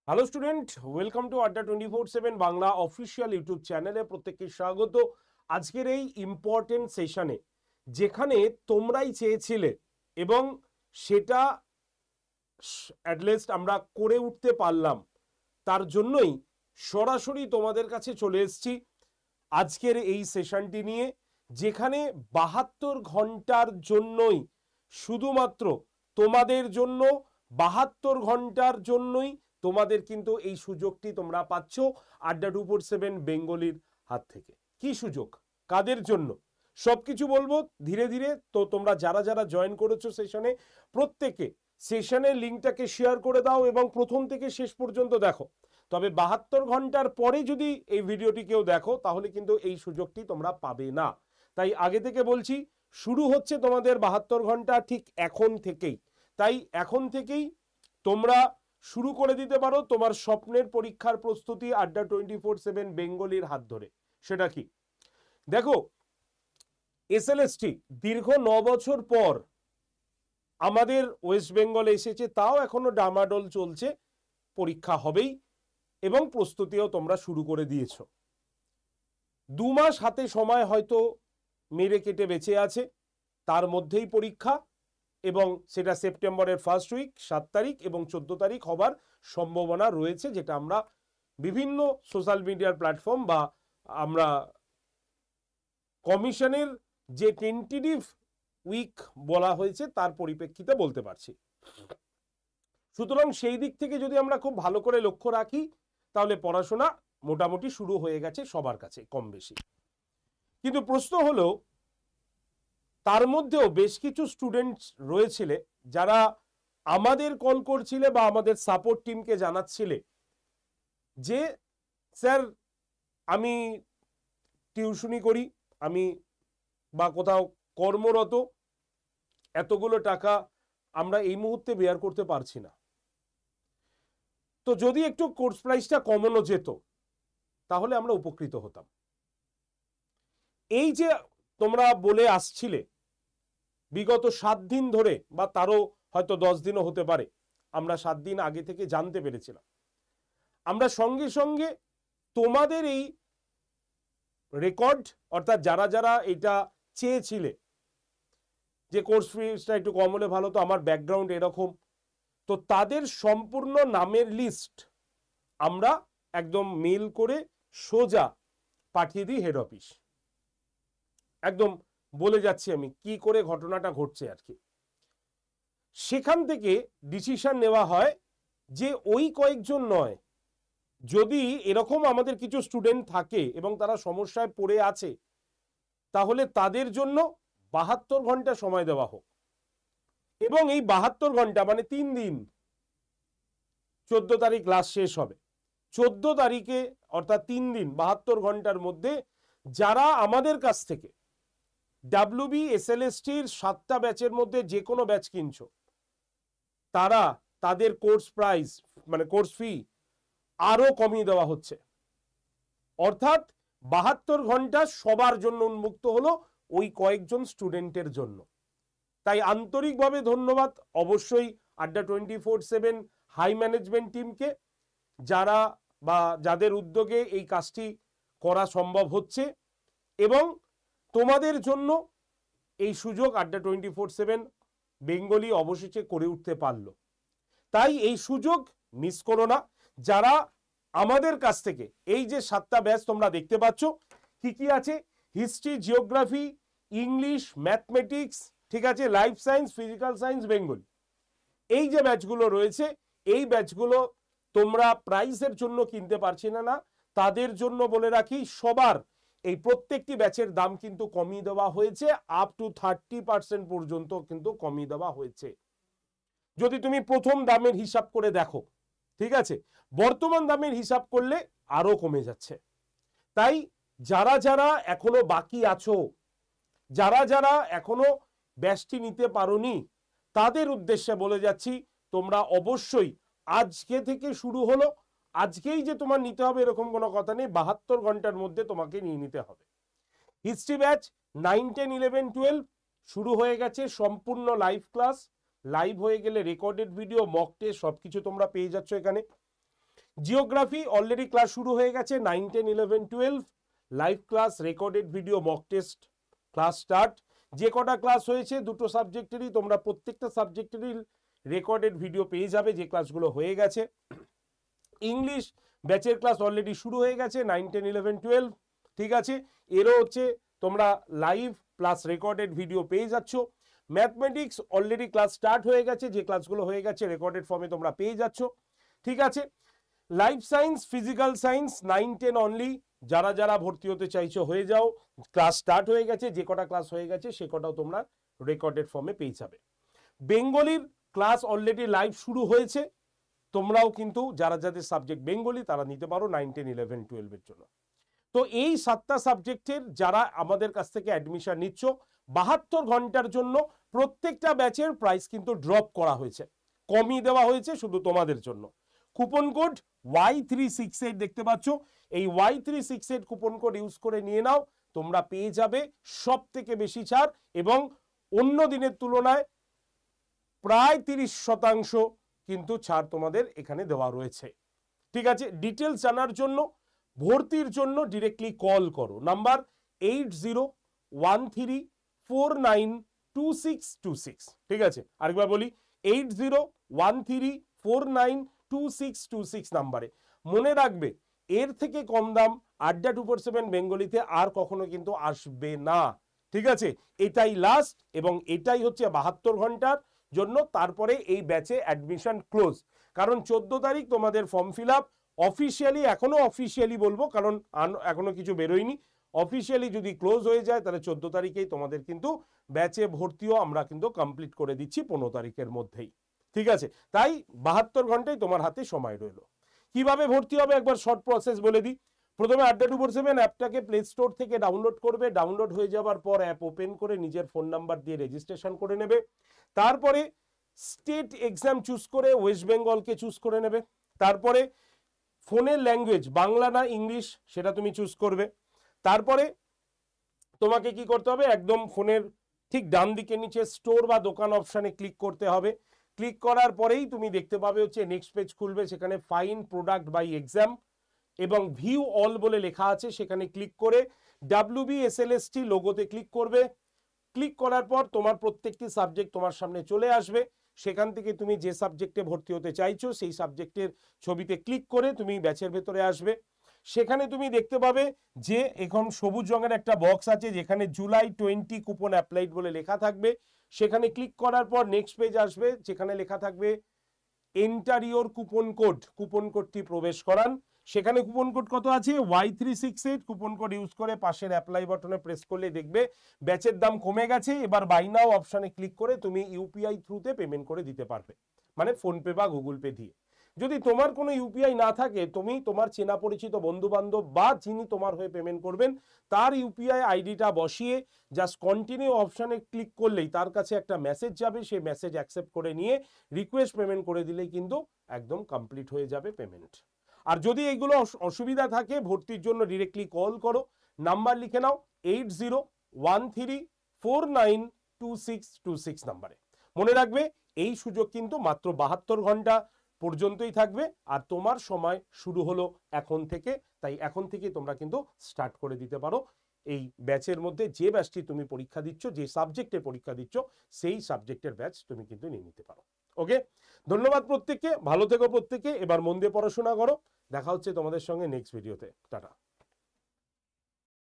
Hello student, welcome to আড্ডা 24/7 Bangla official YouTube চ্যানেলে প্রত্যেককে স্বাগত। আজকের এই ইম্পর্টেন্ট সেশনে যেখানে তোমরাই চেয়েছিলে এবং সেটা অ্যাটলিস্ট আমরা করে উঠতে পারলাম, তার জন্যই সরাসরি তোমাদের কাছে চলে এসেছি আজকের এই সেশনটি নিয়ে, যেখানে 72 ঘন্টার জন্যই, শুধুমাত্র তোমাদের জন্য 72 ঘন্টার জন্যই তোমাদের কিন্তু এই সুযোগটি তোমরা পাচ্ছ আড্ডা 247 বেঙ্গলির হাত থেকে। কি সুযোগ, কাদের জন্য, সবকিছু বলবো ধীরে ধীরে। তো তোমরা যারা যারা জয়েন করেছো সেশনে, প্রত্যেকে সেশনের লিঙ্কটাকে শেয়ার করে দাও এবং প্রথম থেকে শেষ পর্যন্ত দেখো। তবে 72 ঘন্টার পরে যদি এই ভিডিওটি কেউ দেখো তাহলে কিন্তু এই সুযোগটি তোমরা পাবে না। তাই আগে থেকে বলছি, শুরু হচ্ছে তোমাদের 72 ঘন্টা ঠিক এখন থেকেই। তাই এখন থেকেই তোমরা শুরু করে দিতে পারো তোমার স্বপ্নের পরীক্ষার প্রস্তুতি আড্ডা 24/7 বেঙ্গলির হাত ধরে। সেটা কি দেখো, এসএলএসটি দীর্ঘ 9 বছর পর আমাদের ওয়েস্ট বেঙ্গলে এসেছে, তাও এখনো ডামাডোল চলছে। পরীক্ষা হবেই এবং প্রস্তুতিও তোমরা শুরু করে দিয়েছ। 2 মাস হাতে সময় হয়তো মেরে কেটে বেঁচে আছে, তার মধ্যেই পরীক্ষা, এবং সেটা সেপ্টেম্বরের ফার্স্ট উইক 7 তারিখ এবং 14 তারিখ হবার সম্ভাবনা রয়েছে, যেটা আমরা বিভিন্ন সোশ্যাল মিডিয়ার প্ল্যাটফর্ম বা আমরা কমিশনের যে টেন্টেটিভ উইক বলা হয়েছে তার পরিপ্রেক্ষিতে বলতে পারছি। সুতরাং সেই দিক থেকে যদি আমরা খুব ভালো করে লক্ষ্য রাখি তাহলে পড়াশোনা মোটামুটি শুরু হয়ে গেছে সবার কাছে কম বেশি। কিন্তু প্রশ্ন হলো, তার মধ্যেও বেশ কিছু স্টুডেন্ট রয়েছিলে যারা আমাদের কল করছিলে বা আমাদের সাপোর্ট টিমকে জানাচ্ছিলে যে স্যার আমি টিউশনি করি, আমি বা কোথাও কর্মরত, এতগুলো টাকা আমরা এই মুহূর্তে বেয়ার করতে পারছি না। তো যদি একটু কোর্স প্রাইসটা কমানো যেত তাহলে আমরা উপকৃত হতাম। এই যে তোমরা বলে আসছিলে বিগত 7 দিন ধরে, বা তারও হয়তো 10 দিনও হতে পারে, আমরা 7 দিন আগে থেকে জানতে পেরেছিলাম। আমরা সঙ্গে সঙ্গে তোমাদের এই রেকর্ড, অর্থাৎ যারা যারা এটা চেয়েছিলে যে কোর্স ফিসটা একটু কম হলে ভালো, তো আমার ব্যাকগ্রাউন্ড এরকম, তো তাদের সম্পূর্ণ নামের লিস্ট আমরা একদম মেল করে সোজা পাঠিয়ে দিই হেড অফিস। একদম বলে যাচ্ছি আমি কি করে ঘটনাটা ঘটছে আর কি। সেখান থেকে ডিসিশন নেওয়া হয় যে ওই কয়েকজন নয়, যদি এরকম আমাদের কিছু স্টুডেন্ট থাকে এবং তারা সমস্যায় পড়ে আছে, তাহলে তাদের জন্য 72 ঘন্টা সময় দেওয়া হোক। এবং এই 72 ঘন্টা মানে 3 দিন, 14 তারিখ ক্লাস শেষ হবে, 14 তারিখে অর্থাৎ 3 দিন 72 ঘন্টার মধ্যে যারা আমাদের কাছ থেকে ডাব্লিউবি এসএলএসটির 7টা ব্যাচের মধ্যে যে কোনো ব্যাচ কিনছো, তারা তাদের কোর্স প্রাইস মানে কোর্স ফি আরো কমিয়ে দেওয়া হচ্ছে। অর্থাৎ 72 ঘন্টা সবার জন্য উন্মুক্ত হলো, ওই কয়েকজন স্টুডেন্টের জন্য। তাই আন্তরিকভাবে ধন্যবাদ অবশ্যই আড্ডা 24/7 হাই ম্যানেজমেন্ট টিমকে, যারা বা যাদের উদ্যোগে এই কাজটি করা সম্ভব হচ্ছে এবং তোমাদের জন্য এই সুযোগ আড্ডা 24/7 বেঙ্গলি অবশেষে করে উঠতে পারলো। তাই এই সুযোগ মিস করো না। যারা আমাদের কাছ থেকে এই যে 7টা ব্যাচ তোমরা দেখতে পাচ্ছ, কি কি আছে, হিস্ট্রি, জিওগ্রাফি, ইংলিশ, ম্যাথমেটিক্স, ঠিক আছে, life science, physical science, Bengali, এই যে ব্যাচগুলো রয়েছে, এই ব্যাচগুলো তোমরা প্রাইসের জন্য কিনতে পারছি না, তাদের জন্য বলে রাখি সবার এই প্রত্যেকটি ব্যাচের দাম কিন্তু কমিয়ে দেওয়া হয়েছে, আপ টু 30% পর্যন্ত কিন্তু কমিয়ে দেওয়া হয়েছে। যদি তুমি প্রথম দামের হিসাব করে দেখো, ঠিক আছে, বর্তমান দামের হিসাব করলে আরো কমে যাচ্ছে। তাই যারা যারা এখনো বাকি আছো, যারা যারা এখনো ব্যাচটি নিতে পারোনি, তাদের উদ্দেশ্যে বলে যাচ্ছি তোমরা অবশ্যই, আজকে থেকে শুরু হলো, আজকেই যে তোমার নিতে হবে এরকম কোনো কথা নেই, 72 ঘন্টার মধ্যে তোমাকে নিয়ে নিতে হবে। হিস্ট্রি ব্যাচ 9, 10, 11, 12 শুরু হয়ে গেছে, সম্পূর্ণ লাইভ ক্লাস, লাইভ হয়ে গেলে রেকর্ডেড ভিডিও, মক টেস্ট সবকিছু তোমরা পেয়ে যাচ্ছ এখানে। জিওগ্রাফি অলরেডি ক্লাস শুরু হয়ে গেছে, 9, 10, 11, 12 live class, recorded video, mock test class start. যে কটা ক্লাস হয়েছে দুটো সাবজেক্টেরই, তোমরা প্রত্যেকটা সাবজেক্টেরই রেকর্ডেড ভিডিও পেয়ে যাবে যে ক্লাসগুলো হয়ে গেছে। ইংলিশ ব্যাচের ক্লাস অলরেডি শুরু হয়ে গেছে, 9, 10, 11, 12, ঠিক আছে। এরও হচ্ছে তোমরা লাইভ প্লাস রেকর্ডেড ভিডিও পেয়ে যাচ্ছ। ম্যাথমেটিক্স অলরেডি ক্লাস স্টার্ট হয়ে গেছে, যে ক্লাসগুলো হয়ে গেছে রেকর্ডেড ফর্মে তোমরা পেয়ে যাচ্ছ, ঠিক আছে। Life science, physical science 9, 10 only, যারা যারা ভর্তি হতে চাইছো হয়ে যাও, ক্লাস স্টার্ট হয়ে গেছে, যে কটা ক্লাস হয়ে গেছে সে কটাও তোমরা রেকর্ডেড ফর্মে পেয়ে যাবে। বেঙ্গলির ক্লাস অলরেডি লাইভ শুরু হয়েছে, তোমরাও কিন্তু যারা যাদের সাবজেক্ট বেঙ্গলি তারা নিতে পারো 9, 10, 11, 12 এর জন্য। তো এই 7টা সাবজেক্টের যারা আমাদের কাছ থেকে অ্যাডমিশন নিচ্ছ 72 ঘন্টার জন্য প্রত্যেকটা ব্যাচের প্রাইস কিন্তু ড্রপ করা হয়েছে, কমই দেওয়া হয়েছে শুধু তোমাদের জন্য। কুপন কোড Y368 দেখতে পাচ্ছ, এই Y368 কুপন কোড ইউজ করে নিয়ে নাও, তোমরা পেয়ে যাবে সব থেকে বেশি ছাড় এবং অন্য দিনের তুলনায় প্রায় 30% কিন্তু ছাড় তোমাদের এখানে দেওয়া রয়েছে, ঠিক আছে। ডিটেলস জানার জন্য, ভর্তির জন্য ডিরেক্টলি কল করো, নাম্বার 8013492626, ঠিক আছে। আরেকবার বলি 8013492626 নাম্বারে। মনে রাখবে এর থেকে কম দাম আড্ডা 247 বেঙ্গলিতে আর কখনো কিন্তু আসবে না, ঠিক আছে। এটাই লাস্ট এবং এটাই হচ্ছে 72 ঘন্টার জন্য, তারপরে এই ব্যাচে অ্যাডমিশন ক্লোজ। কারণ 14 তারিখ তোমাদের ফর্ম ফিল আপ অফিসিয়ালি, এখনো অফিসিয়ালি বলবো কারণ এখনো কিছু বেরোয়নি, অফিসিয়ালি যদি ক্লোজ হয়ে যায় তাহলে 14 তারিখেই তোমাদের কিন্তু ব্যাচে ভর্তিও আমরা কিন্তু কমপ্লিট করে দিচ্ছি 15 তারিখের মধ্যেই, ঠিক আছে। তাই 72 ঘন্টায় তোমার হাতে সময় রইল। কিভাবে ভর্তি হবে একবার শর্ট প্রসেস বলে দিই। প্রথমে আড্ডা 247 অ্যাপটাকে প্লে স্টোর থেকে ডাউনলোড করবে, ডাউনলোড হয়ে যাওয়ার পর অ্যাপ ওপেন করে নিজের ফোন নাম্বার দিয়ে রেজিস্ট্রেশন করে নেবে। তারপরে স্টেট এক্সাম চুজ করে ওয়েস্ট বেঙ্গলকে চুজ করে নেবে। তারপরে ফোনের ল্যাঙ্গুয়েজ বাংলা না ইংলিশ সেটা তুমি চুজ করবে। তারপরে তোমাকে কি করতে হবে, একদম ফোনের ঠিক ডান দিকে নিচে স্টোর বা দোকান অপশানে ক্লিক করতে হবে। ক্লিক করার পরেই তুমি দেখতে পাবে হচ্ছে নেক্সট পেজ খুলবে, সেখানে ফাইন প্রোডাক্ট বাই এক্সাম এবং ভিউ অল বলে লেখা আছে, সেখানে ক্লিক করে WBSLST লোগোতে ক্লিক করবে। ক্লিক করার পর তোমার প্রত্যেকটি সাবজেক্ট তোমার সামনে চলে আসবে, সেখান থেকে তুমি যে সাবজেক্টে ভর্তি হতে চাইছো সেই সাবজেক্টের ছবিতে ক্লিক করে তুমি ব্যাচের ভেতরে আসবে। সেখানে তুমি দেখতে পাবে যে এখন সবুজ রঙের একটা বক্স আছে যেখানে জুলাই 20 কুপন অ্যাপ্লাইড বলে লেখা থাকবে, সেখানে ক্লিক করার পর নেক্সট পেজ আসবে যেখানে লেখা থাকবে enter your coupon code, coupon কোডটি প্রবেশ করান। সেখানে কুপন কোড কত আছে Y368, কুপন কোড ইউজ করে পাশের অ্যাপ্লাই বাটনে প্রেস করলে দেখবে ব্যাচের দাম কমে গেছে। এবার বাই নাও অপশানে ক্লিক করে তুমি ইউপিআই থ্রুতে পেমেন্ট করে দিতে পারবে, মানে ফোনপে বা গুগল পে দিয়ে। যদি তোমার কোনো ইউপিআই না থাকে তুমি তোমার চেনা পরিচিত বন্ধু বান্ধব বা যিনি তোমার হয়ে পেমেন্ট করবেন তার ইউপিআই আইডিটা বসিয়ে জাস্ট কন্টিনিউ অপশানে ক্লিক করলেই তার কাছে একটা মেসেজ যাবে, সেই মেসেজ অ্যাকসেপ্ট করে নিয়ে রিকোয়েস্ট পেমেন্ট করে দিলেই কিন্তু একদম কমপ্লিট হয়ে যাবে পেমেন্ট। আর যদি এইগুলো অসুবিধা থাকে ভর্তির জন্য ডিরেক্টলি কল করো, নাম্বার লিখে নাও 8013492626 নাম্বারে। মনে রাখবে এই সুযোগ কিন্তু মাত্র 72 ঘন্টা পর্যন্তই থাকবে আর তোমার সময় শুরু হলো এখন থেকে, তাই এখন থেকে তোমরা কিন্তু স্টার্ট করে দিতে পারো। এই ব্যাচের মধ্যে যে ব্যাচটি তুমি পরীক্ষা দিচ্ছ, যে সাবজেক্টে পরীক্ষা দিচ্ছ সেই সাবজেক্টের ব্যাচ তুমি কিন্তু নিয়ে নিতে পারো। ওকে, ধন্যবাদ প্রত্যেককে, ভালো থেকো প্রত্যেকে, এবার মন দিয়ে পড়াশোনা করো। দেখা হচ্ছে তোমাদের সঙ্গে নেক্সট ভিডিওতে, টাটা।